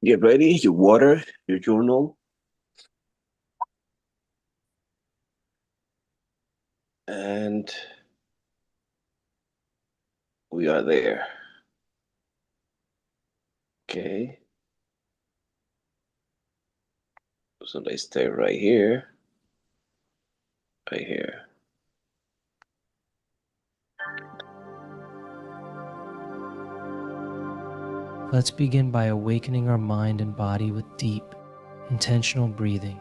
Get ready, your water, your journal, and we are there. Okay, so they stay right here, right here. Let's begin by awakening our mind and body with deep, intentional breathing.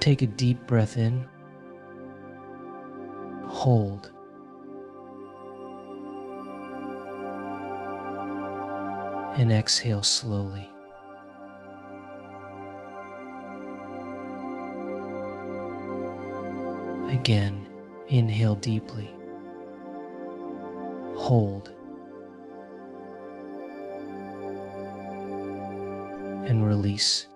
Take a deep breath in, hold, and exhale slowly. Again, inhale deeply, hold, and release.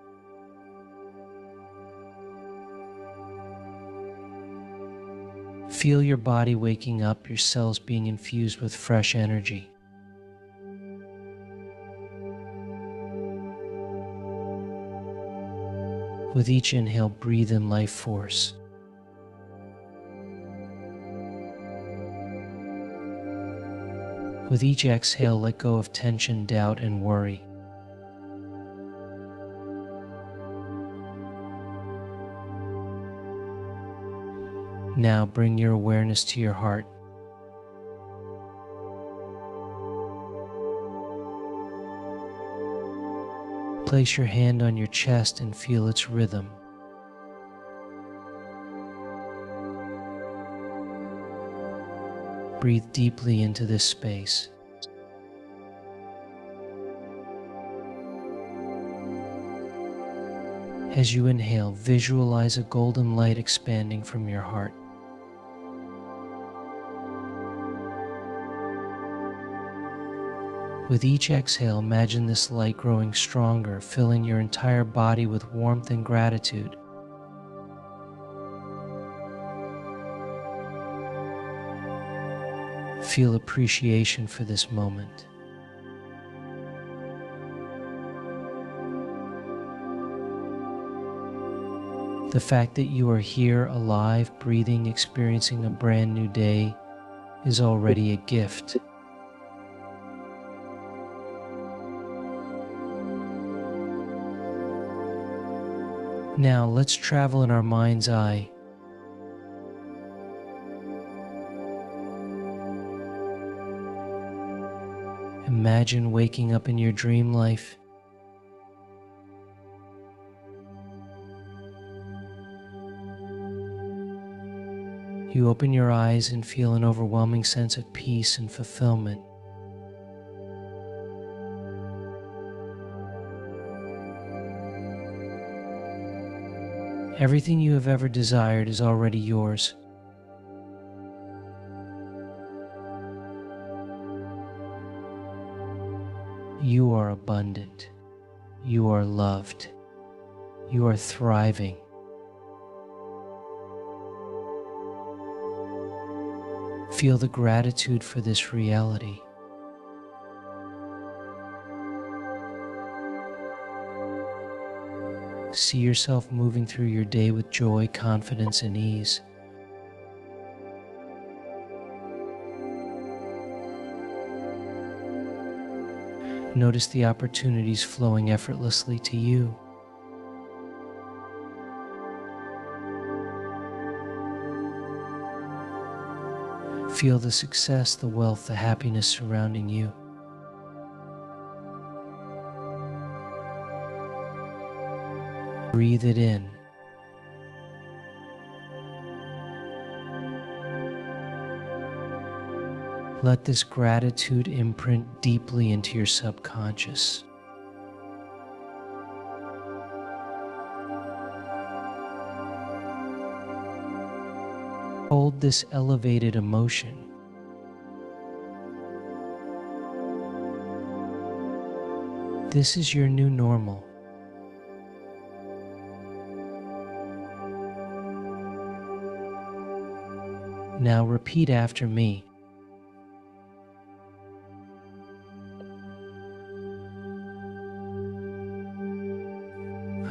Feel your body waking up, your cells being infused with fresh energy. With each inhale, breathe in life force. With each exhale, let go of tension, doubt, and worry. Now bring your awareness to your heart. Place your hand on your chest and feel its rhythm. Breathe deeply into this space. As you inhale, visualize a golden light expanding from your heart. With each exhale, imagine this light growing stronger, filling your entire body with warmth and gratitude. Feel appreciation for this moment. The fact that you are here, alive, breathing, experiencing a brand new day is already a gift. Now let's travel in our mind's eye. Imagine waking up in your dream life. You open your eyes and feel an overwhelming sense of peace and fulfillment. Everything you have ever desired is already yours. You are abundant. You are loved. You are thriving. Feel the gratitude for this reality. See yourself moving through your day with joy, confidence, and ease. Notice the opportunities flowing effortlessly to you. Feel the success, the wealth, the happiness surrounding you. Breathe it in. Let this gratitude imprint deeply into your subconscious. Hold this elevated emotion. This is your new normal. Now repeat after me.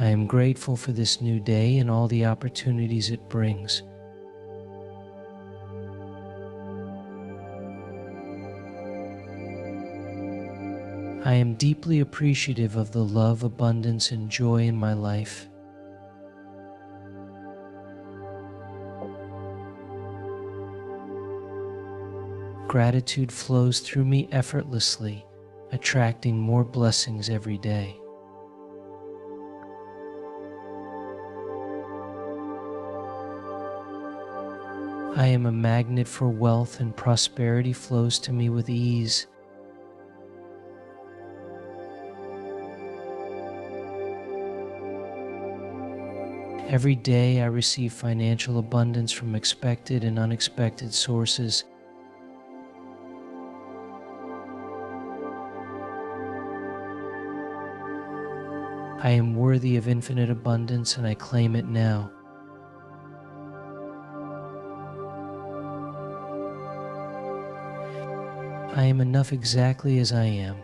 I am grateful for this new day and all the opportunities it brings. I am deeply appreciative of the love, abundance, and joy in my life. Gratitude flows through me effortlessly, attracting more blessings every day. I am a magnet for wealth, and prosperity flows to me with ease. Every day I receive financial abundance from expected and unexpected sources. I am worthy of infinite abundance, and I claim it now. I am enough exactly as I am.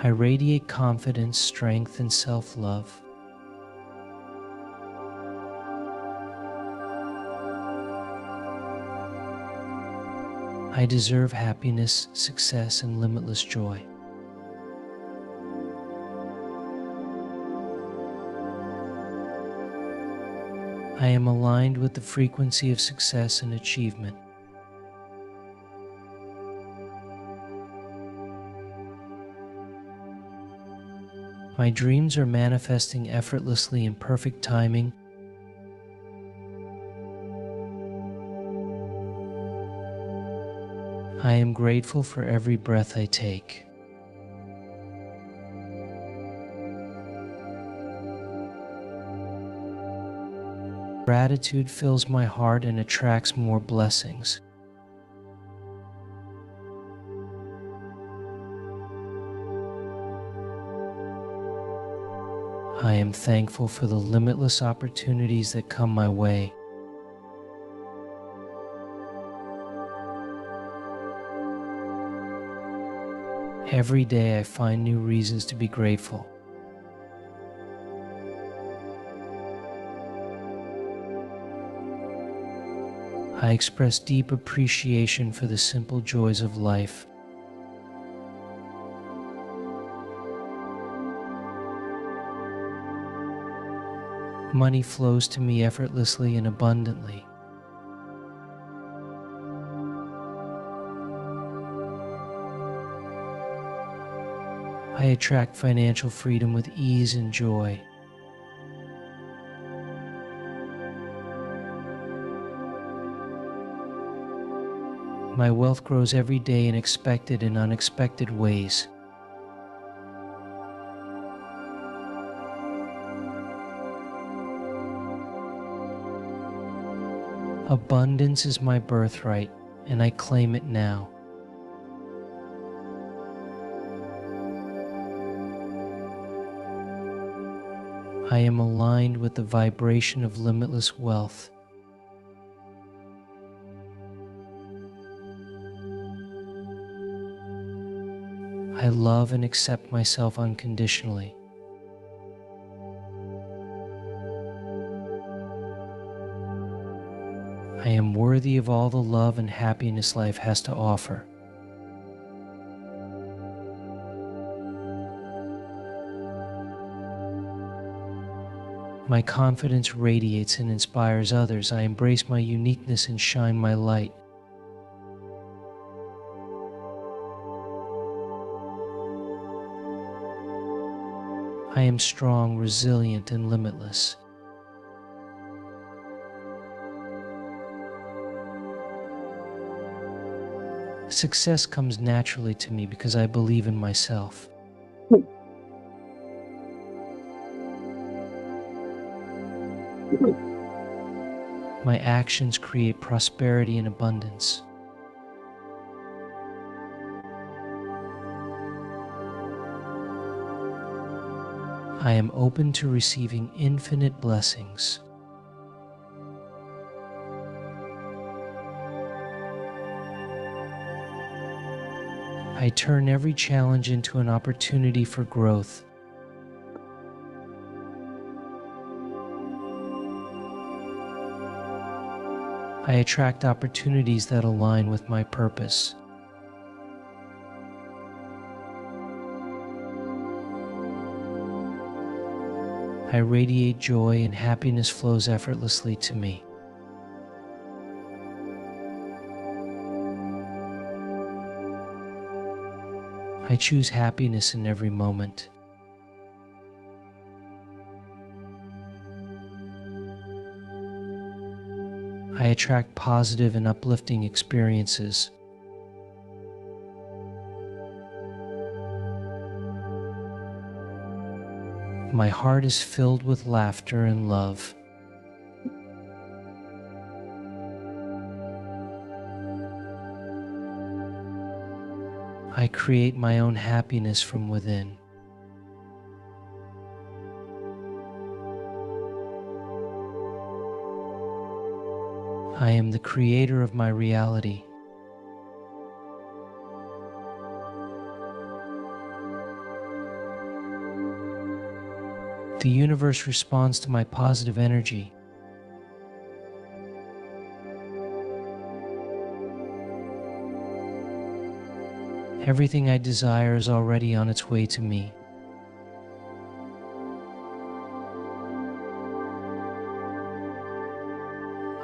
I radiate confidence, strength, and self-love. I deserve happiness, success, and limitless joy. I am aligned with the frequency of success and achievement. My dreams are manifesting effortlessly in perfect timing. I am grateful for every breath I take. Gratitude fills my heart and attracts more blessings. I am thankful for the limitless opportunities that come my way. Every day I find new reasons to be grateful. I express deep appreciation for the simple joys of life. Money flows to me effortlessly and abundantly. I attract financial freedom with ease and joy. My wealth grows every day in expected and unexpected ways. Abundance is my birthright, and I claim it now. I am aligned with the vibration of limitless wealth. I love and accept myself unconditionally. I am worthy of all the love and happiness life has to offer. My confidence radiates and inspires others. I embrace my uniqueness and shine my light. I am strong, resilient, and limitless. Success comes naturally to me because I believe in myself. My actions create prosperity and abundance. I am open to receiving infinite blessings. I turn every challenge into an opportunity for growth. I attract opportunities that align with my purpose. I radiate joy and happiness flows effortlessly to me. I choose happiness in every moment. I attract positive and uplifting experiences. My heart is filled with laughter and love. I create my own happiness from within. I am the creator of my reality. The universe responds to my positive energy. Everything I desire is already on its way to me.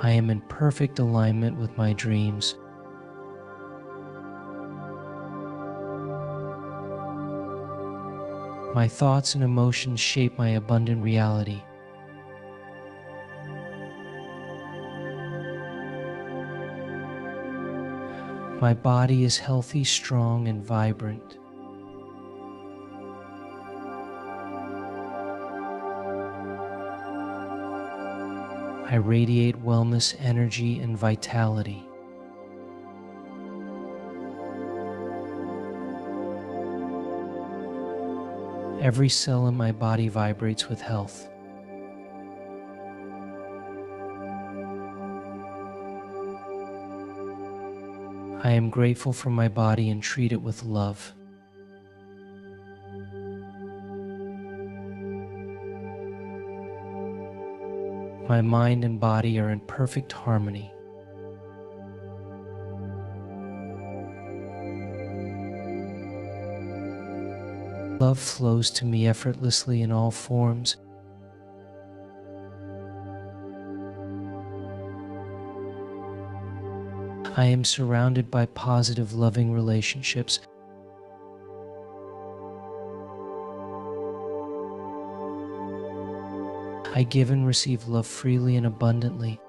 I am in perfect alignment with my dreams. My thoughts and emotions shape my abundant reality. My body is healthy, strong, and vibrant. I radiate wellness, energy, and vitality. Every cell in my body vibrates with health. I am grateful for my body and treat it with love. My mind and body are in perfect harmony. Love flows to me effortlessly in all forms. I am surrounded by positive, loving relationships. I give and receive love freely and abundantly.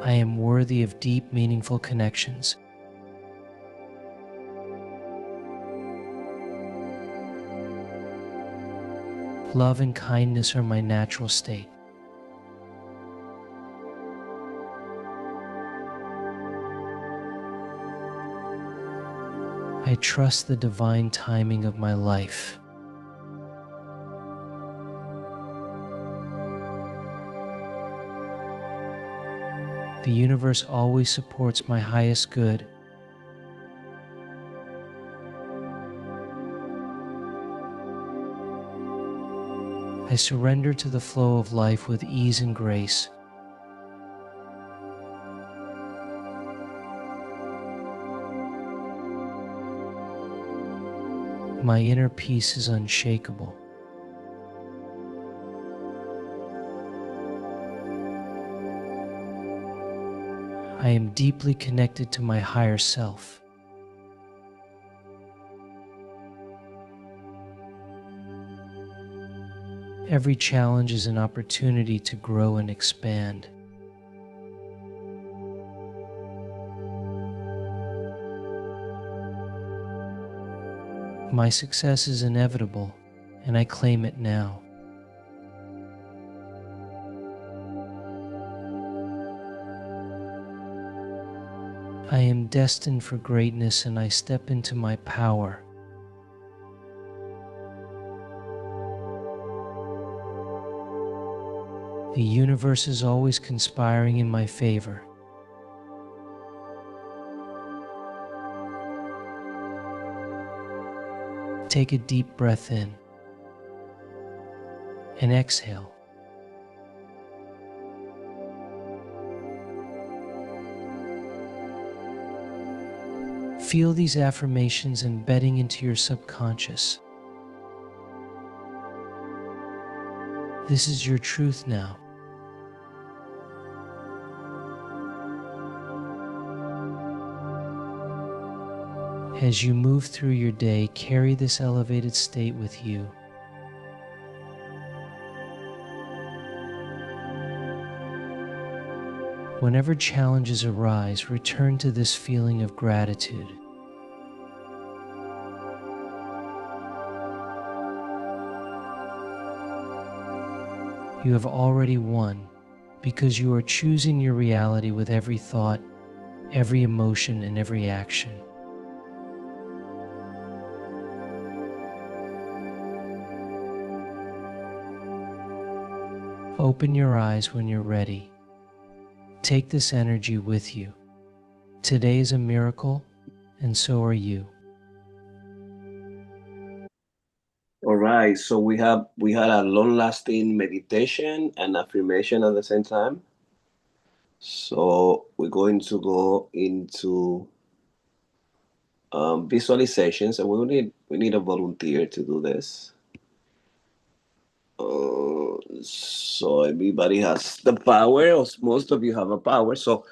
I am worthy of deep, meaningful connections. Love and kindness are my natural state. I trust the divine timing of my life. The universe always supports my highest good. I surrender to the flow of life with ease and grace. My inner peace is unshakable. I am deeply connected to my higher self. Every challenge is an opportunity to grow and expand. My success is inevitable, and I claim it now. I am destined for greatness, and I step into my power. The universe is always conspiring in my favor. Take a deep breath in and exhale. Feel these affirmations embedding into your subconscious. This is your truth now. As you move through your day, carry this elevated state with you. Whenever challenges arise, return to this feeling of gratitude. You have already won because you are choosing your reality with every thought, every emotion, and every action. Open your eyes when you're ready. Take this energy with you. Today is a miracle, and so are you. All right, so we had a long-lasting meditation and affirmation at the same time. So we're going to go into visualizations, and we need a volunteer to do this. So everybody has the power, or most of you have a power. So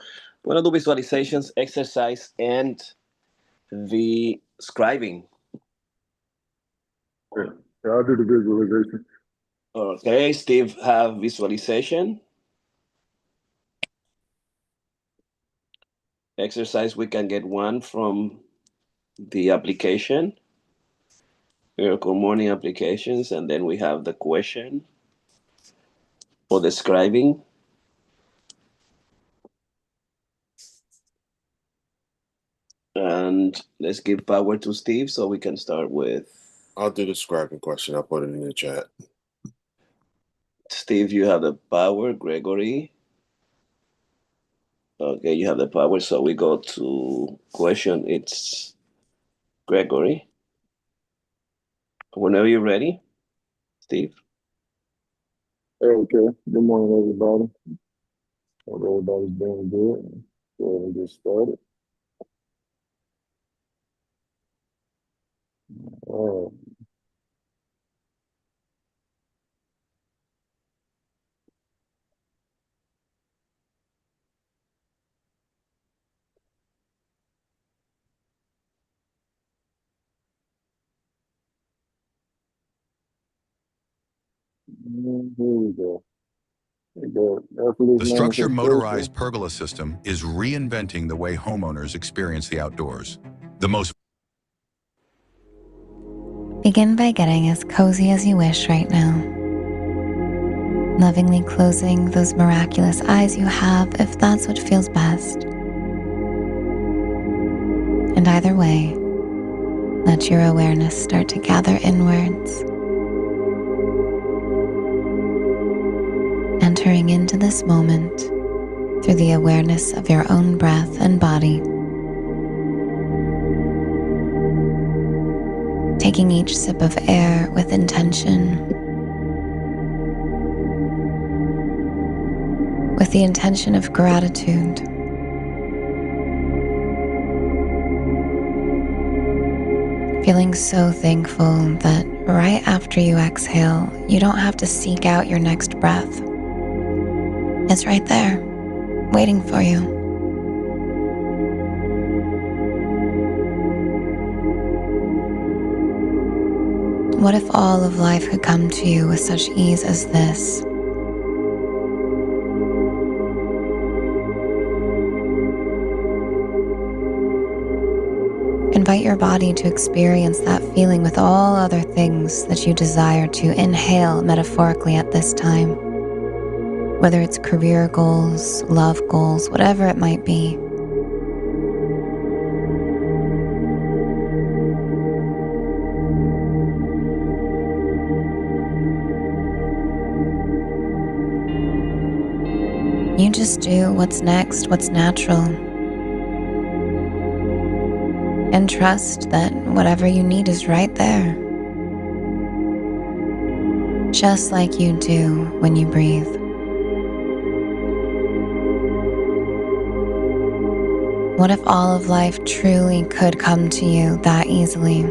we're gonna do visualizations, exercise, and the scribing. Yeah, I'll do the visualization. Okay, Steve have visualization. Exercise, we can get one from the application, Miracle Morning applications, and then we have the question for the scribing. And let's give power to Steve so we can start with I'll do the scribing question. I'll put it in the chat. Steve. You have the power. Gregory. Okay, you have the power. So we go to question. It's Gregory. Whenever you're ready, Steve. Okay. Good morning, everybody. Hope everybody's doing good. Go ahead and get started. All right. Here we go. The structure motorized pergola system is reinventing the way homeowners experience the outdoors. The most Begin by getting as cozy as you wish right now. Lovingly closing those miraculous eyes you have if that's what feels best. And either way, let your awareness start to gather inwards. Entering into this moment through the awareness of your own breath and body. Taking each sip of air with intention. With the intention of gratitude. Feeling so thankful that right after you exhale, you don't have to seek out your next breath. It's right there, waiting for you. What if all of life could come to you with such ease as this? Invite your body to experience that feeling with all other things that you desire to inhale metaphorically at this time. Whether it's career goals, love goals, whatever it might be. You just do what's next, what's natural, and trust that whatever you need is right there, just like you do when you breathe. What if all of life truly could come to you that easily?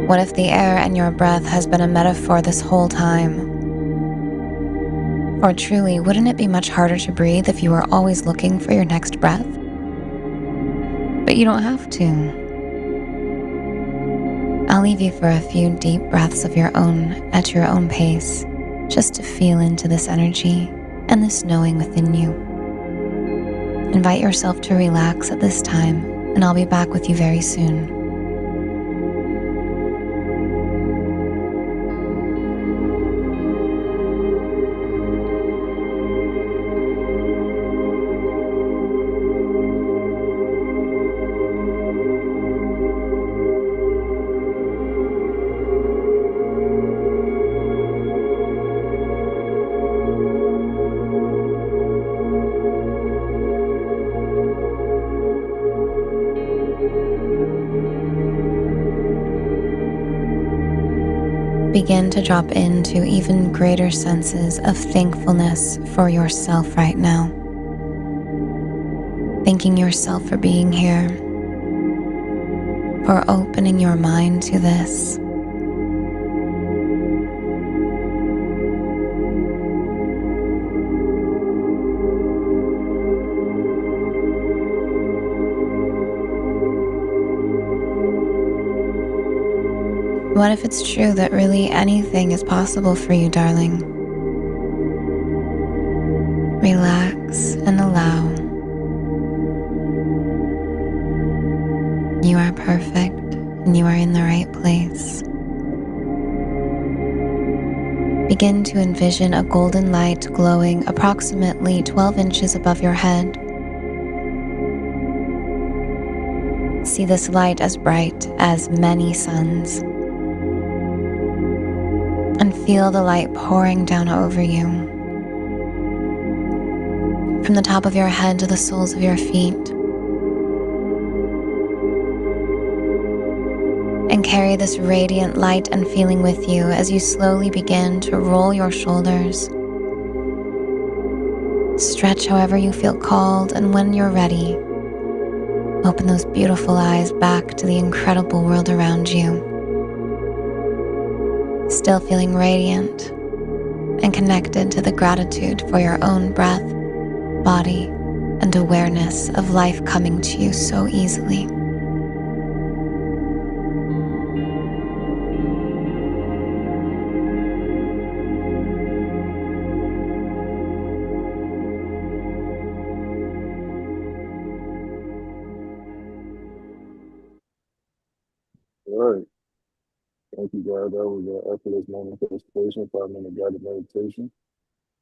What if the air in your breath has been a metaphor this whole time? For truly, wouldn't it be much harder to breathe if you were always looking for your next breath? But you don't have to. I'll leave you for a few deep breaths of your own at your own pace, just to feel into this energy and this knowing within you. Invite yourself to relax at this time, and I'll be back with you very soon. Begin to drop into even greater senses of thankfulness for yourself right now. Thanking yourself for being here, for opening your mind to this. What if it's true that really anything is possible for you, darling? Relax and allow. You are perfect and you are in the right place. Begin to envision a golden light glowing approximately 12 inches above your head. See this light as bright as many suns, and feel the light pouring down over you. From the top of your head to the soles of your feet. And carry this radiant light and feeling with you as you slowly begin to roll your shoulders. Stretch however you feel called, and when you're ready, open those beautiful eyes back to the incredible world around you. Still feeling radiant and connected to the gratitude for your own breath, body, and awareness of life coming to you so easily. All right. Thank you, God. That was an effortless manifestation, 5 minute guided meditation,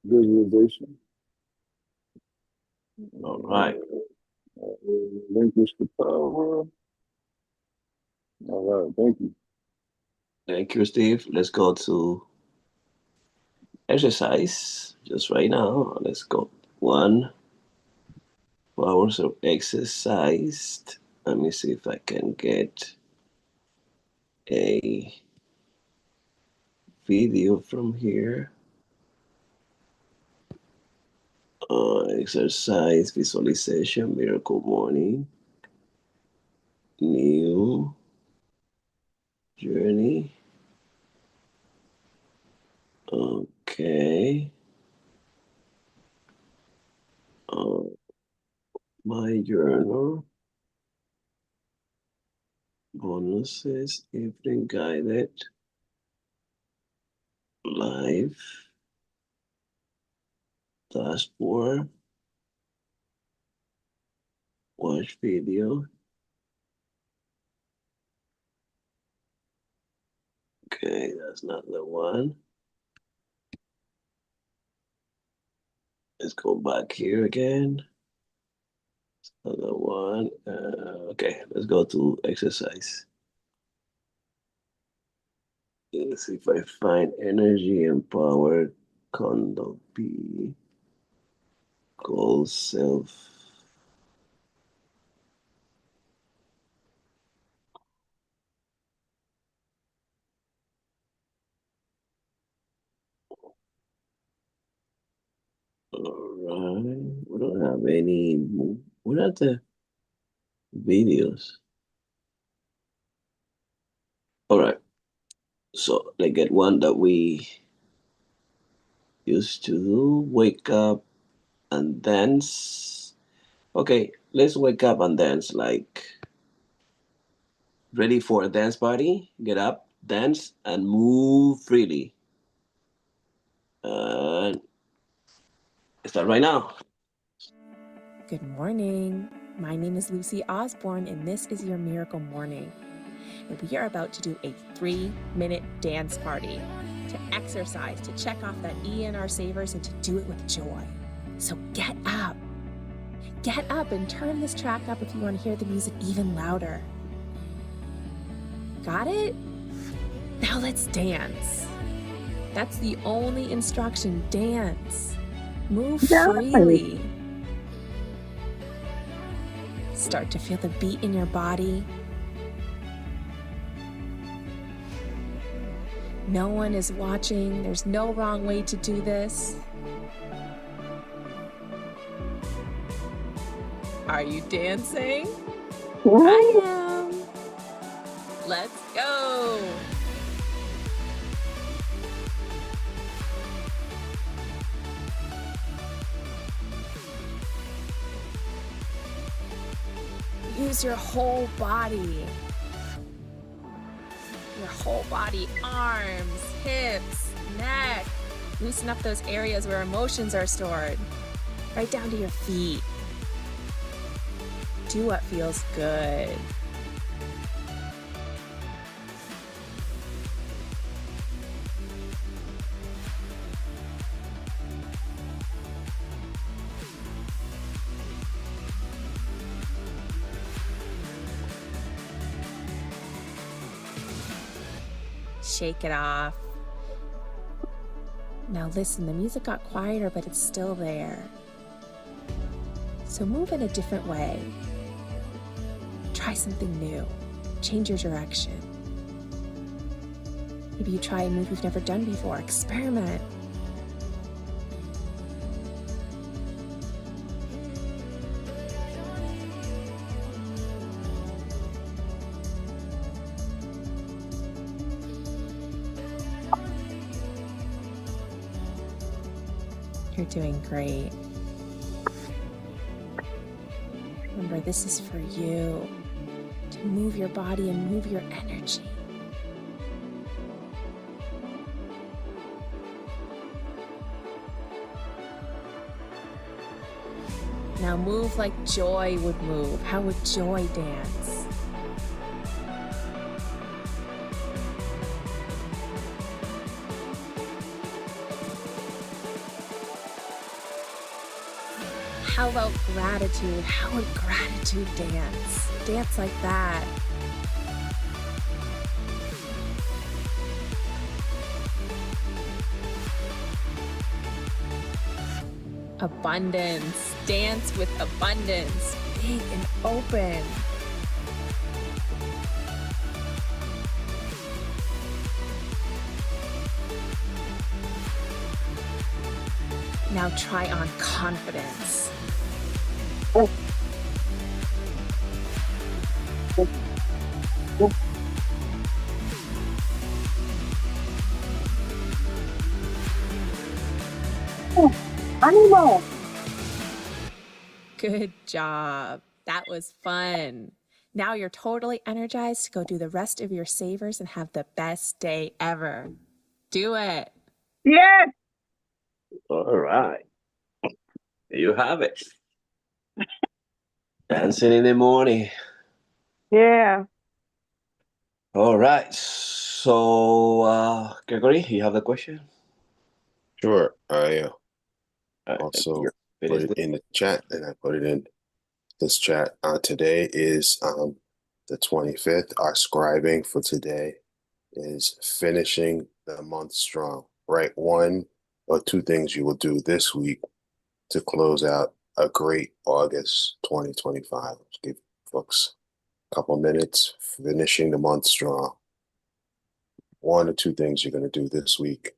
visualization. All right. Relinquish the power. All right. Thank you. Thank you, Steve. Let's go to exercise just right now. Let's go. 1 hours of exercise. Let me see if I can get a video from here. Exercise, visualization, miracle morning, new journey. Okay. Uh, my journal, bonuses, evening guided, live, dashboard, watch video. Okay, that's not the one. Let's go back here again. Another one. Okay, let's go to exercise. Let's see if I find energy and power Condo B. Goal self. Alright. We don't have any. What are the videos? Alright. So let's get one that we used to do. Wake up and dance. Okay, let's wake up and dance. Like, ready for a dance party? Get up, dance, and move freely. And start right now. Good morning. My name is Lucy Osborne, and this is your Miracle Morning. And we are about to do a 3-minute dance party to exercise, to check off that E in our savers, and to do it with joy. So get up. Get up and turn this track up if you want to hear the music even louder. Got it? Now let's dance. That's the only instruction. Dance. Move freely. Start to feel the beat in your body. No one is watching. There's no wrong way to do this. Are you dancing? I am. Let's go. Use your whole body. Your whole body, arms, hips, neck. Loosen up those areas where emotions are stored. Right down to your feet. Do what feels good. Shake it off. Now listen, the music got quieter, but it's still there. So move in a different way. Try something new. Change your direction. Maybe you try a move you've never done before. Experiment. You're doing great. Remember, this is for you, to move your body and move your energy. Now move like joy would move. How would joy dance? How about gratitude? How would gratitude dance? Dance like that. Abundance. Dance with abundance. Big and open. Now try on confidence. Animal. Good job. That was fun. Now you're totally energized to go do the rest of your savers and have the best day ever. Do it. Yes. All right. There you have it. Dancing in the morning. Yeah. All right. So, Gregory, you have the question? Sure. I All right. also It put is it in the chat, and I put it in this chat. Today is the 25th. Our scribing for today is finishing the month strong. Write one or two things you will do this week to close out a great August 2025. Give folks a couple minutes, finishing the month strong. One or two things you're going to do this week.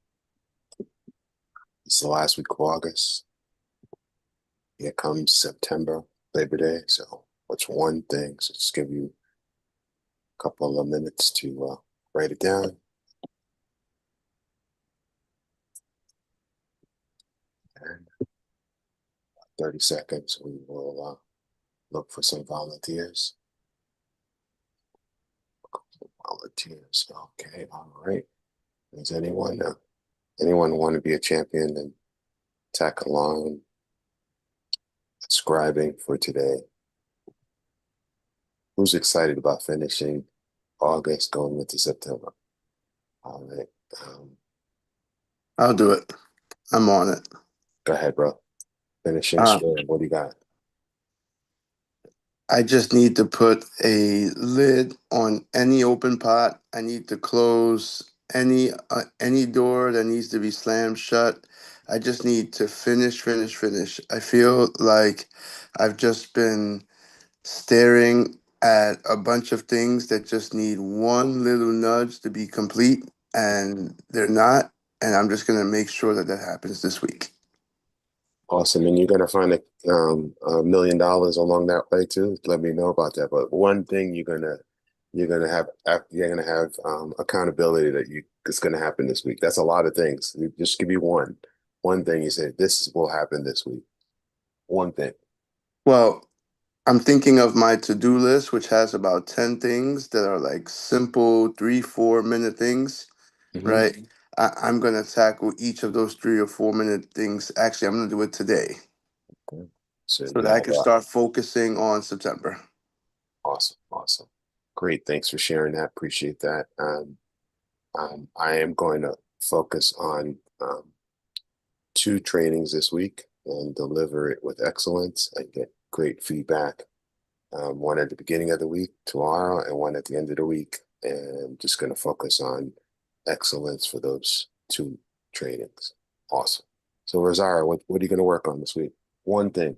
It's the last week of August. Here comes September, Labor Day. So what's one thing? So just give you a couple of minutes to write it down. And 30 seconds, we will look for some volunteers. Volunteers. Okay, all right. Does anyone want to be a champion and tag along scribing for today? Who's excited about finishing August going into September? All right. I'll do it. I'm on it. Go ahead, bro. Finishing strong. What do you got? I just need to put a lid on any open pot. I need to close any door that needs to be slammed shut. I just need to finish. I feel like I've just been staring at a bunch of things that just need one little nudge to be complete, and they're not. And I'm just gonna make sure that happens this week. Awesome. And you're going to find $1 million along that way too. Let me know about that. But one thing you're going to have accountability that it's going to happen this week. That's a lot of things. Just give you one thing you say, this will happen this week. One thing. Well, I'm thinking of my to-do list, which has about 10 things that are like simple 3-4 minute things, right? I'm going to tackle each of those 3 or 4 minute things. Actually, I'm going to do it today. Okay. So that I can start focusing on September. Awesome. Great. Thanks for sharing that. Appreciate that. I am going to focus on 2 trainings this week and deliver it with excellence and get great feedback. One at the beginning of the week tomorrow and one at the end of the week. And I'm just going to focus on excellence for those 2 trainings. Awesome. So Rosario, what are you going to work on this week? One thing.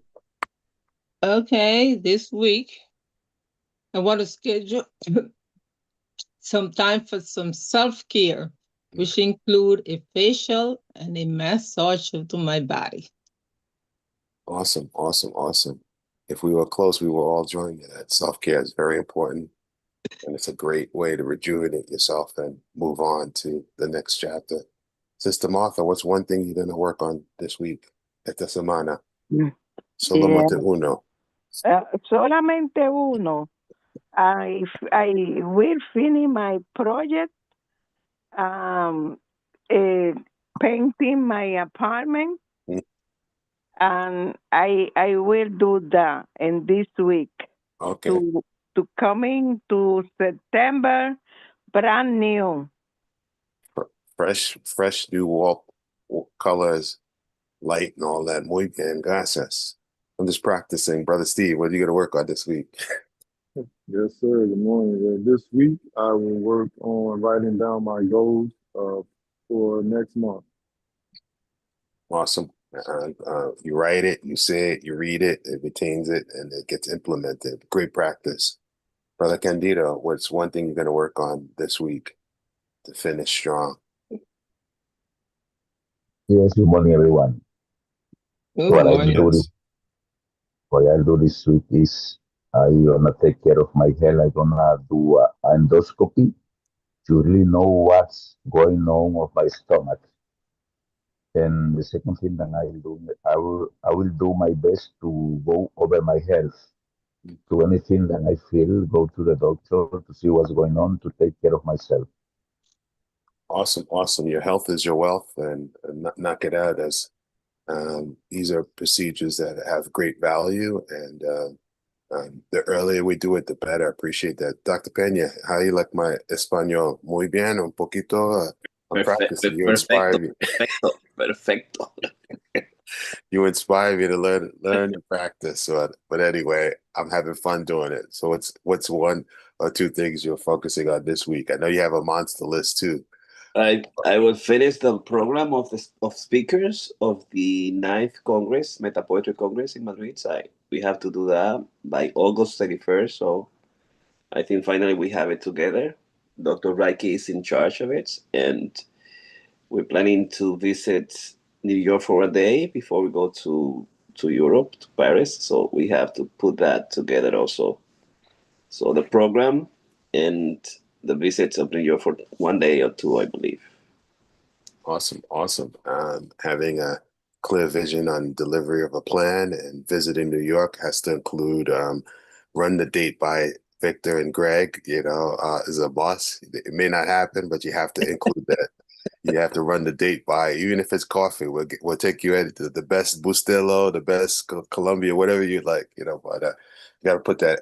Okay, this week I want to schedule some time for some self-care, which include a facial and a massage to my body. Awesome. If we were close, we will all join you. That self-care is very important. And it's a great way to rejuvenate yourself and move on to the next chapter. Sister Martha, what's one thing you're going to work on this week? Esta semana. Solamente uno. Solamente uno. I will finish my project, painting my apartment, and I will do that in this week. Okay. To coming to September, brand new. Fresh new wall colors, light and all that. Muy bien, gracias. I'm just practicing. Brother Steve, what are you going to work on this week? Yes, sir. Good morning. This week, I will work on writing down my goals for next month. Awesome. You write it, you say it, you read it, it retains it, and it gets implemented. Great practice. Brother Candido, what's one thing you're going to work on this week to finish strong? Yes, good morning, everyone. What I'll do this week is I'm gonna take care of my health. I'm gonna do an endoscopy to really know what's going on with my stomach. And the second thing that I will do my best to go over my health. To anything that I feel, go to the doctor to see what's going on, to take care of myself. Awesome. Your health is your wealth, and knock it out. As these are procedures that have great value, and the earlier we do it, the better. I appreciate that. Dr. Peña, how you like my español? Muy bien, un poquito. I'm practicing. You inspire me. Perfecto. You inspire me to learn and practice. But anyway, I'm having fun doing it. So what's one or two things you're focusing on this week? I know you have a monster list too. I will finish the program of speakers of the ninth Congress, Meta Poetry Congress in Madrid. So we have to do that by August 31st. So I think finally we have it together. Dr. Reiki is in charge of it, and we're planning to visit New York for a day before we go to Europe, to Paris. So we have to put that together also. So the program and the visits of New York for one day or two, I believe. Awesome, awesome. Having a clear vision on delivery of a plan and visiting New York has to include Run the Date by Victor and Greg, as a boss. It may not happen, but you have to include that. You have to run the date by, even if it's coffee, we'll take you at the best Bustelo, the best Columbia, whatever you like, but you got to put that,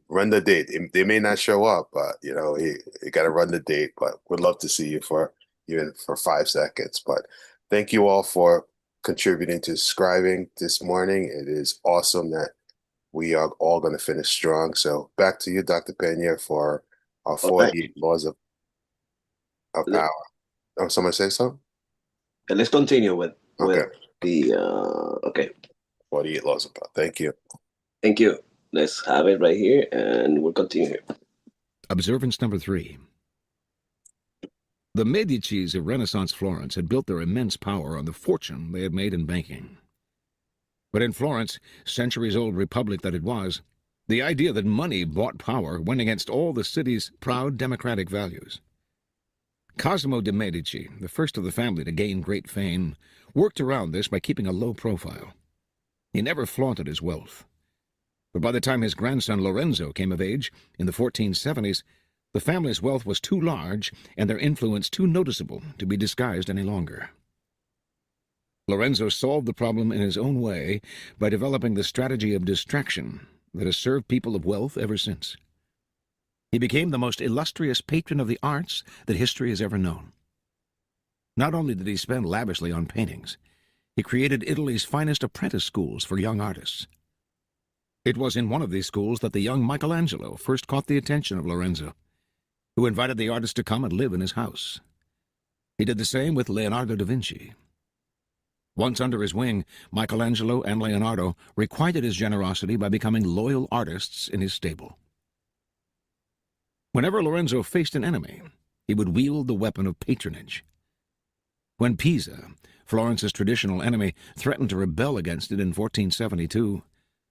run the date. They may not show up, but, you got to run the date, but we'd love to see you for even for 5 seconds. But thank you all for contributing to scribing this morning. It is awesome that we are all going to finish strong. So back to you, Dr. Piña, for our 48 laws of power. Oh, someone say something? And let's continue with the okay. 48 laws of power. Thank you. Thank you. Let's have it right here, and we'll continue here. Observance number 3. The Medicis of Renaissance Florence had built their immense power on the fortune they had made in banking. But in Florence, centuries-old republic that it was, the idea that money bought power went against all the city's proud democratic values. Cosimo de' Medici, the first of the family to gain great fame, worked around this by keeping a low profile. He never flaunted his wealth. But by the time his grandson Lorenzo came of age, in the 1470s, the family's wealth was too large and their influence too noticeable to be disguised any longer. Lorenzo solved the problem in his own way by developing the strategy of distraction that has served people of wealth ever since. He became the most illustrious patron of the arts that history has ever known. Not only did he spend lavishly on paintings, he created Italy's finest apprentice schools for young artists. It was in one of these schools that the young Michelangelo first caught the attention of Lorenzo, who invited the artist to come and live in his house. He did the same with Leonardo da Vinci. Once under his wing, Michelangelo and Leonardo requited his generosity by becoming loyal artists in his stable. Whenever Lorenzo faced an enemy, he would wield the weapon of patronage. When Pisa, Florence's traditional enemy, threatened to rebel against it in 1472,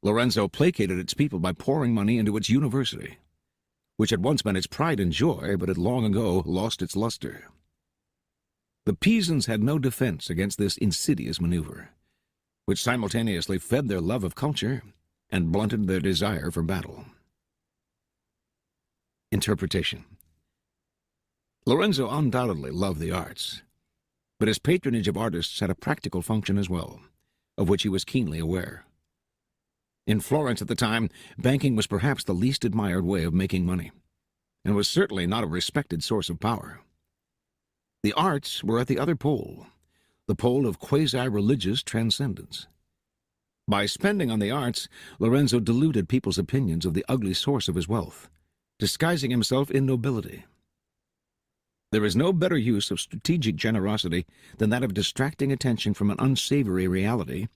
Lorenzo placated its people by pouring money into its university, which had once been its pride and joy, but had long ago lost its luster. The Pisans had no defense against this insidious maneuver, which simultaneously fed their love of culture and blunted their desire for battle. Interpretation. Lorenzo undoubtedly loved the arts, but his patronage of artists had a practical function as well, of which he was keenly aware. In Florence at the time, banking was perhaps the least admired way of making money, and was certainly not a respected source of power. The arts were at the other pole, the pole of quasi-religious transcendence. By spending on the arts, Lorenzo diluted people's opinions of the ugly source of his wealth, disguising himself in nobility. There is no better use of strategic generosity than that of distracting attention from an unsavory reality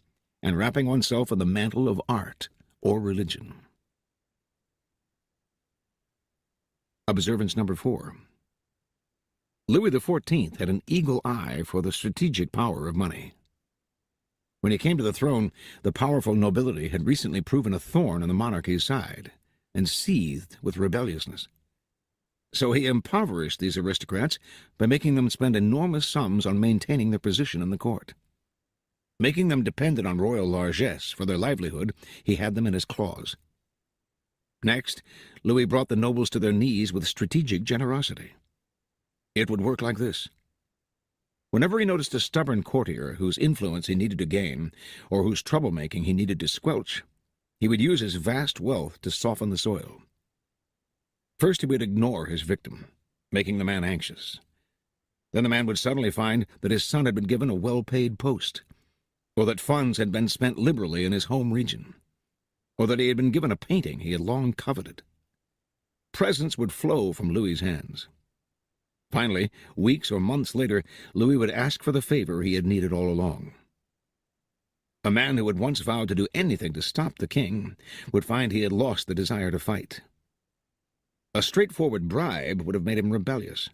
and wrapping oneself in the mantle of art or religion. Observance number 4. Louis XIV had an eagle eye for the strategic power of money. When he came to the throne, the powerful nobility had recently proven a thorn on the monarchy's side and seethed with rebelliousness. So he impoverished these aristocrats by making them spend enormous sums on maintaining their position in the court. Making them dependent on royal largesse for their livelihood, he had them in his claws. Next, Louis brought the nobles to their knees with strategic generosity. It would work like this. Whenever he noticed a stubborn courtier whose influence he needed to gain, or whose troublemaking he needed to squelch, he would use his vast wealth to soften the soil. First he would ignore his victim, making the man anxious. Then the man would suddenly find that his son had been given a well-paid post, or that funds had been spent liberally in his home region, or that he had been given a painting he had long coveted. Presents would flow from Louis's hands. Finally, weeks or months later, Louis would ask for the favor he had needed all along. A man who had once vowed to do anything to stop the king would find he had lost the desire to fight. A straightforward bribe would have made him rebellious.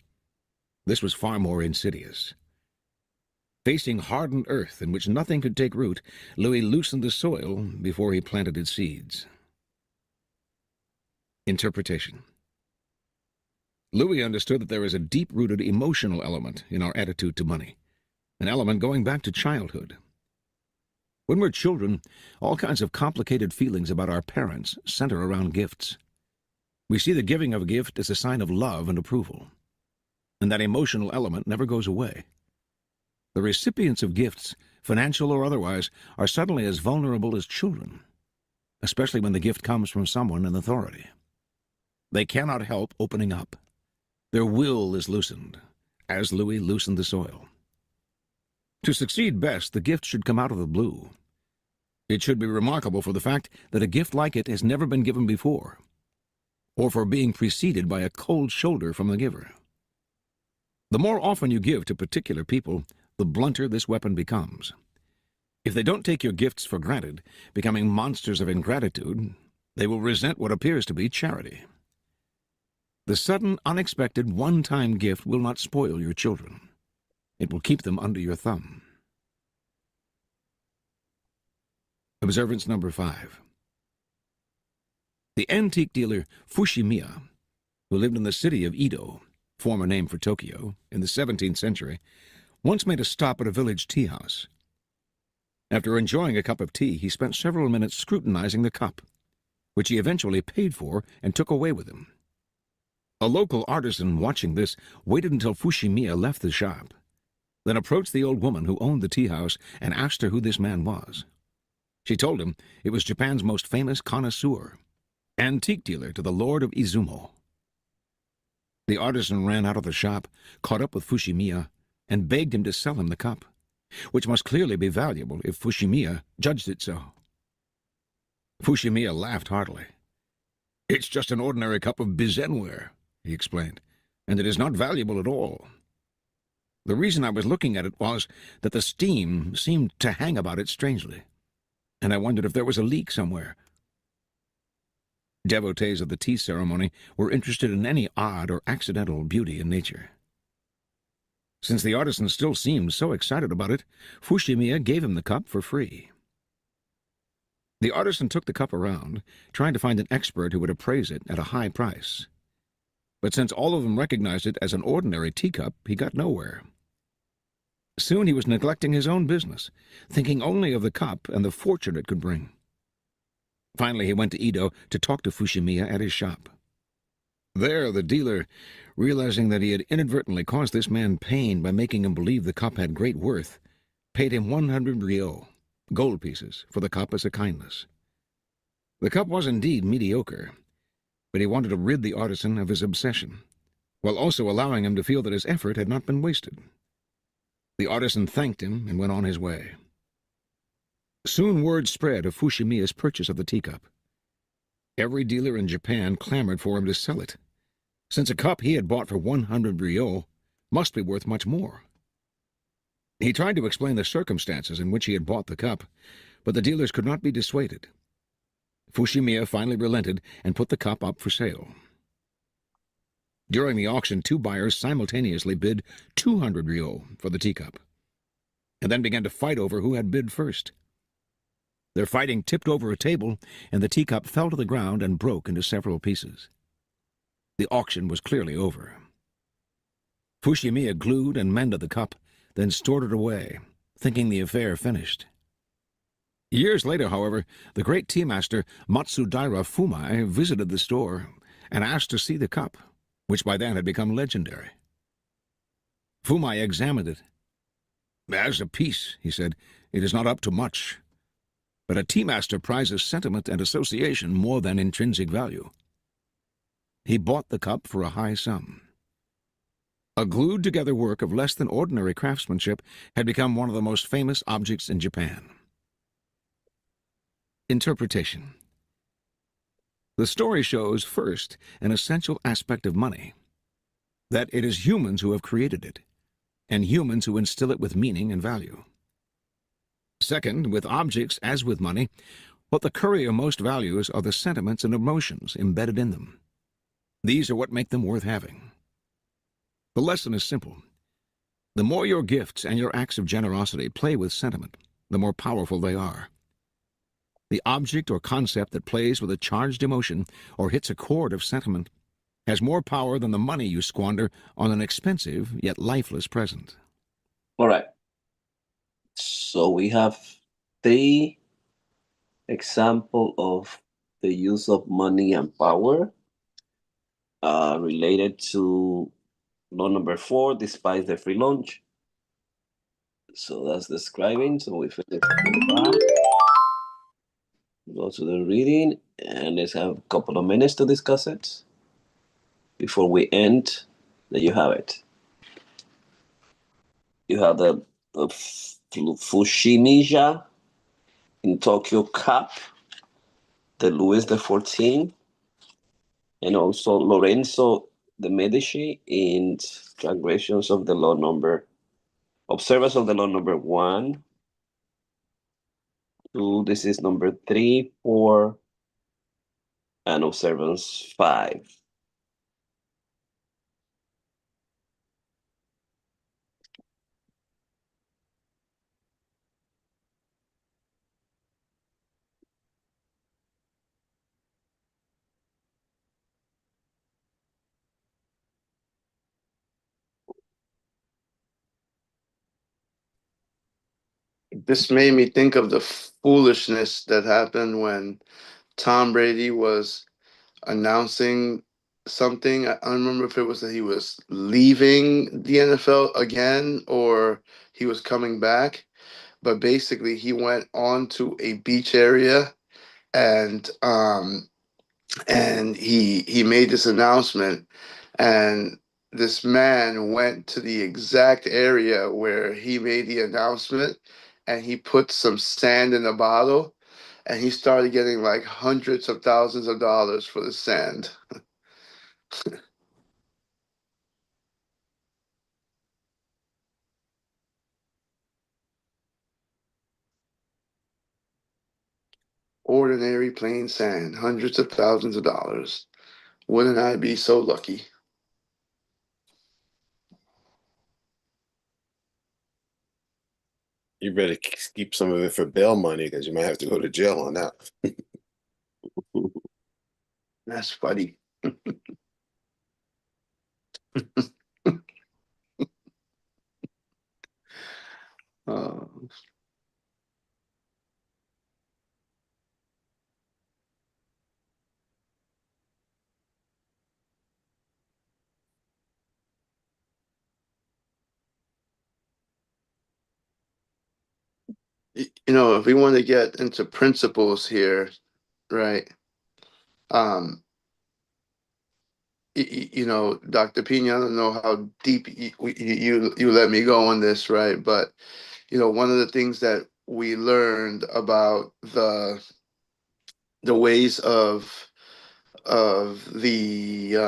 This was far more insidious. Facing hardened earth in which nothing could take root, Louis loosened the soil before he planted its seeds. Interpretation. Louis understood that there is a deep-rooted emotional element in our attitude to money, an element going back to childhood. When we're children, all kinds of complicated feelings about our parents center around gifts. We see the giving of a gift as a sign of love and approval, and that emotional element never goes away. The recipients of gifts, financial or otherwise, are suddenly as vulnerable as children, especially when the gift comes from someone in authority. They cannot help opening up. Their will is loosened, as Louis loosened the soil. To succeed best, the gift should come out of the blue. It should be remarkable for the fact that a gift like it has never been given before, or for being preceded by a cold shoulder from the giver. The more often you give to particular people, the blunter this weapon becomes. If they don't take your gifts for granted, becoming monsters of ingratitude, they will resent what appears to be charity. The sudden, unexpected, one-time gift will not spoil your children. It will keep them under your thumb. Observance number 5. The antique dealer Fushimiya, who lived in the city of Edo, former name for Tokyo, in the 17th century, once made a stop at a village tea house. After enjoying a cup of tea, he spent several minutes scrutinizing the cup, which he eventually paid for and took away with him. A local artisan watching this waited until Fushimiya left the shop, then approached the old woman who owned the tea house and asked her who this man was. She told him it was Japan's most famous connoisseur, antique dealer to the Lord of Izumo. The artisan ran out of the shop, caught up with Fushimiya, and begged him to sell him the cup, which must clearly be valuable if Fushimiya judged it so. Fushimiya laughed heartily. "It's just an ordinary cup of bizenware," he explained, "and it is not valuable at all. The reason I was looking at it was that the steam seemed to hang about it strangely, and I wondered if there was a leak somewhere." Devotees of the tea ceremony were interested in any odd or accidental beauty in nature. Since the artisan still seemed so excited about it, Fushimiya gave him the cup for free. The artisan took the cup around, trying to find an expert who would appraise it at a high price. But since all of them recognized it as an ordinary teacup, he got nowhere. Soon he was neglecting his own business, thinking only of the cup and the fortune it could bring. Finally, he went to Edo to talk to Fushimiya at his shop. There, the dealer, realizing that he had inadvertently caused this man pain by making him believe the cup had great worth, paid him 100 ryo, gold pieces, for the cup as a kindness. The cup was indeed mediocre, but he wanted to rid the artisan of his obsession, while also allowing him to feel that his effort had not been wasted. The artisan thanked him and went on his way. Soon word spread of Fushimiya's purchase of the teacup. Every dealer in Japan clamored for him to sell it, since a cup he had bought for 100 ryo must be worth much more. He tried to explain the circumstances in which he had bought the cup, but the dealers could not be dissuaded. Fushimiya finally relented and put the cup up for sale. During the auction, 2 buyers simultaneously bid 200 ryo for the teacup, and then began to fight over who had bid first. Their fighting tipped over a table, and the teacup fell to the ground and broke into several pieces. The auction was clearly over. Fushimiya glued and mended the cup, then stored it away, thinking the affair finished. Years later, however, the great tea master Matsudaira Fumai visited the store and asked to see the cup, which by then had become legendary. Fumai examined it. "As a piece," he said, "it is not up to much. But a tea master prizes sentiment and association more than intrinsic value." He bought the cup for a high sum. A glued-together work of less than ordinary craftsmanship had become one of the most famous objects in Japan. Interpretation. The story shows, first, an essential aspect of money. that it is humans who have created it, and humans who instill it with meaning and value. Second, with objects, as with money, what the courier most values are the sentiments and emotions embedded in them. These are what make them worth having. The lesson is simple. The more your gifts and your acts of generosity play with sentiment, the more powerful they are. The object or concept that plays with a charged emotion or hits a chord of sentiment has more power than the money you squander on an expensive yet lifeless present. All right. So we have 3 example of the use of money and power related to law number 4, despite the free lunch. So that's describing. So we finish go to the reading, and let's have a couple of minutes to discuss it before we end. There you have it. You have the Fushimija in Tokyo Cup, the Louis XIV, and also Lorenzo de Medici in transgressions of the law number, observance of the law number 1, 2, this is number 3, 4, and observance 5. This made me think of the foolishness that happened when Tom Brady was announcing something. I don't remember if it was that he was leaving the NFL again or he was coming back. But basically, he went on to a beach area and he made this announcement, and this man went to the exact area where he made the announcement, and he put some sand in a bottle, and he started getting like hundreds of thousands of dollars for the sand. Ordinary plain sand, hundreds of thousands of dollars. Wouldn't I be so lucky? You better keep some of it for bail money because you might have to go to jail on that. That's funny. Uh, if we want to get into principles here, right? Um, Dr. Pina, I don't know how deep you let me go on this, right? But one of the things that we learned about the ways of of the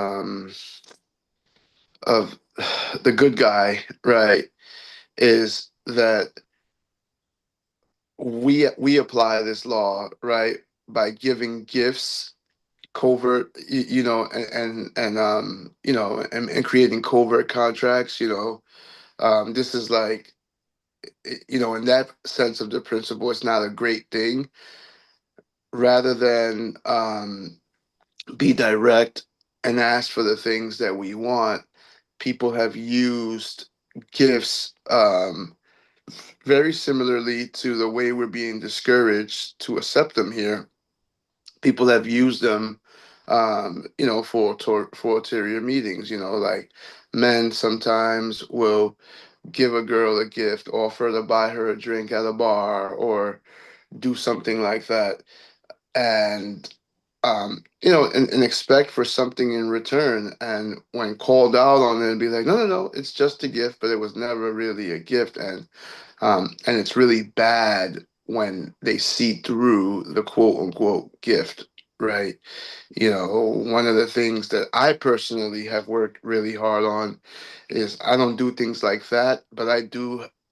good guy, right, is that we apply this law, right, by giving gifts covert, and creating covert contracts. This is like, in that sense of the principle, it's not a great thing. Rather than be direct and ask for the things that we want, people have used gifts, very similarly to the way we're being discouraged to accept them here. People have used them, for ulterior meetings. Like men sometimes will give a girl a gift, offer to buy her a drink at a bar, or do something like that, and and expect for something in return. And when called out on it, be like, no, no, no, it's just a gift, but it was never really a gift. And it's really bad when they see through the quote unquote gift. right? You know, one of the things that I personally have worked really hard on is I don't do things like that, but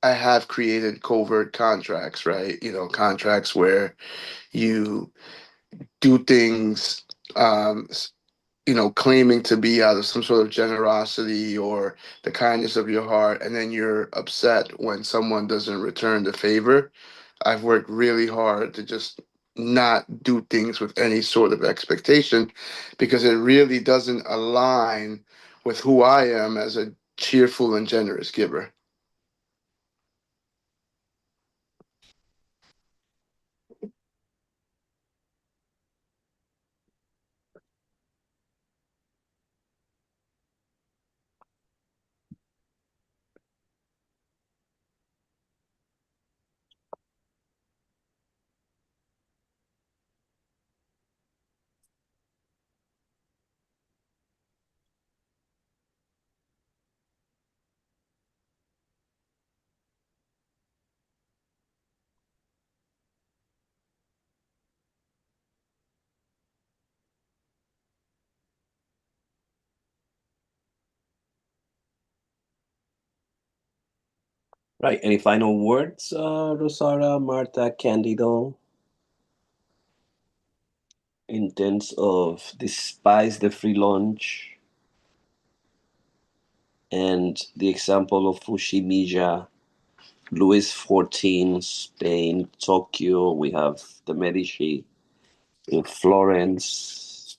I have created covert contracts, right? You know, contracts where you do things, um, s- claiming to be out of some sort of generosity or the kindness of your heart, and then you're upset when someone doesn't return the favor. I've worked really hard to just not do things with any sort of expectation because it really doesn't align with who I am as a cheerful and generous giver. Right. Any final words, Rosara, Marta, Candido, in terms of despise the free lunch and the example of Fushimija, Louis XIV, Spain, Tokyo, we have the Medici in Florence.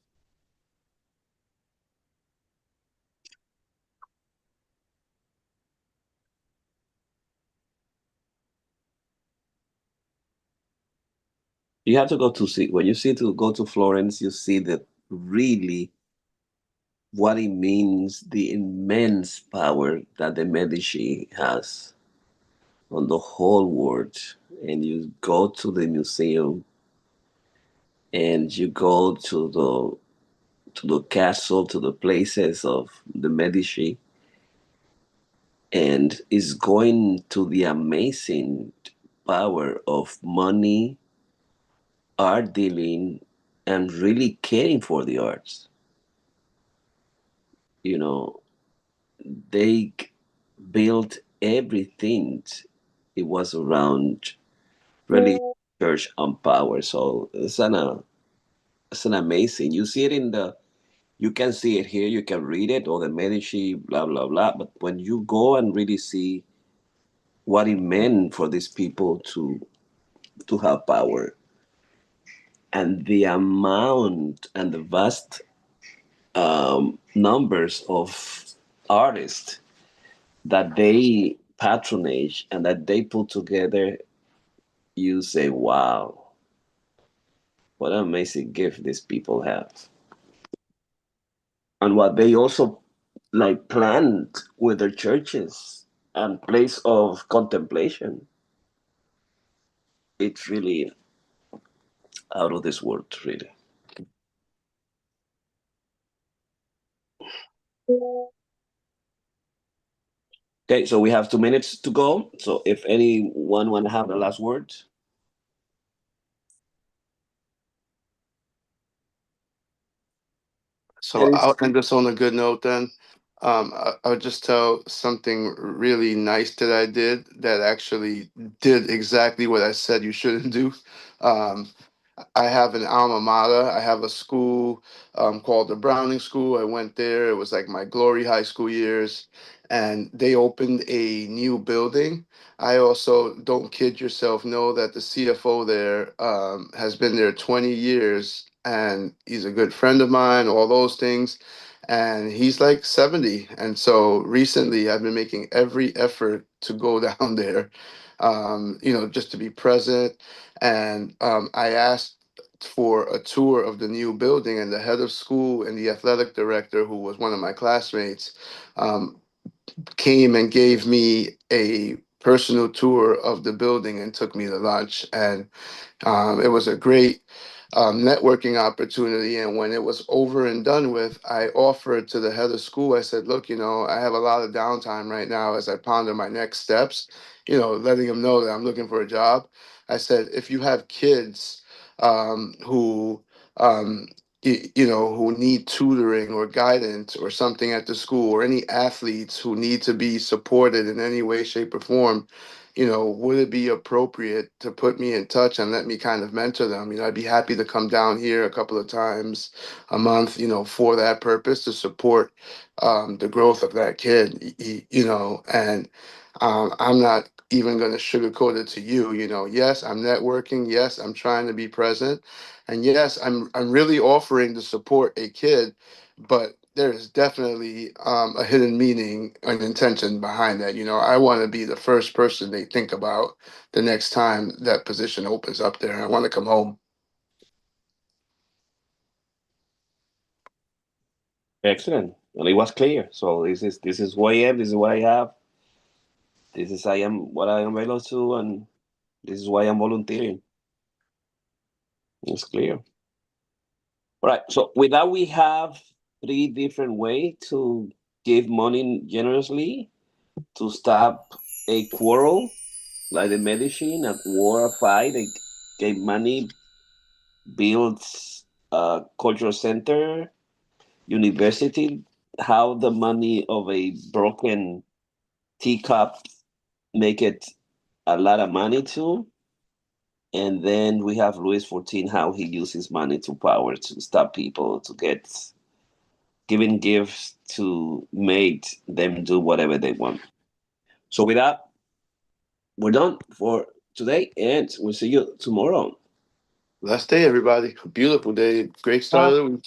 You have to go to see, when you see to go to Florence, you see that really what it means, the immense power that the Medici has on the whole world. And you go to the museum and you go to the castle, to the places of the Medici, and is going to the amazing power of money, art dealing, and really caring for the arts. You know, they built everything. It was around really church and power. So it's an amazing. You see it in the you can see it here, you can read it, or the Medici, blah blah blah. But when you go and really see what it meant for these people to have power and the amount and the vast numbers of artists that they patronage and that they put together, you say, wow, what an amazing gift these people have. And what they also like planned with their churches and place of contemplation, it's really out of this world, really. Okay, so we have 2 minutes to go. So if anyone want to have the last word, So I'll end this on a good note then. I'll just tell something really nice that I did that actually did exactly what I said you shouldn't do. Um, I have an alma mater. I have a school called the Browning School. I went there. It was like my glory high school years, and they opened a new building. I also, don't kid yourself, know that the CFO there has been there 20 years, and he's a good friend of mine, all those things. And he's like 70. And so recently I've been making every effort to go down there, just to be present. And I asked for a tour of the new building, and the head of school and the athletic director, who was one of my classmates, um, came and gave me a personal tour of the building and took me to lunch. And it was a great networking opportunity. And when it was over and done with, I offered to the head of school, I said, look, I have a lot of downtime right now as I ponder my next steps, letting him know that I'm looking for a job. I said, if you have kids who who need tutoring or guidance or something at the school, or any athletes who need to be supported in any way, shape, or form, would it be appropriate to put me in touch and let me kind of mentor them? I'd be happy to come down here a couple of times a month, for that purpose, to support the growth of that kid, and I'm not even going to sugarcoat it to you. Yes, I'm networking. Yes, I'm trying to be present. And yes, I'm really offering to support a kid, but there is definitely a hidden meaning and intention behind that. I want to be the first person they think about the next time that position opens up there. I want to come home. Excellent. And it was clear. So this is who I am. This is what I have. This is I am what I am able to, and this is why I'm volunteering. It's clear. All right. So with that, we have three different ways to give money generously to stop a quarrel, like the medicine at war or fight. They gave money, builds a cultural center, university. How the money of a broken teacup make it a lot of money too. And then we have Louis XIV, how he uses money to power to stop people to get giving gifts to make them do whatever they want. So with that, we're done for today, and we'll see you tomorrow. Last day, everybody. Beautiful day. Great start of the week.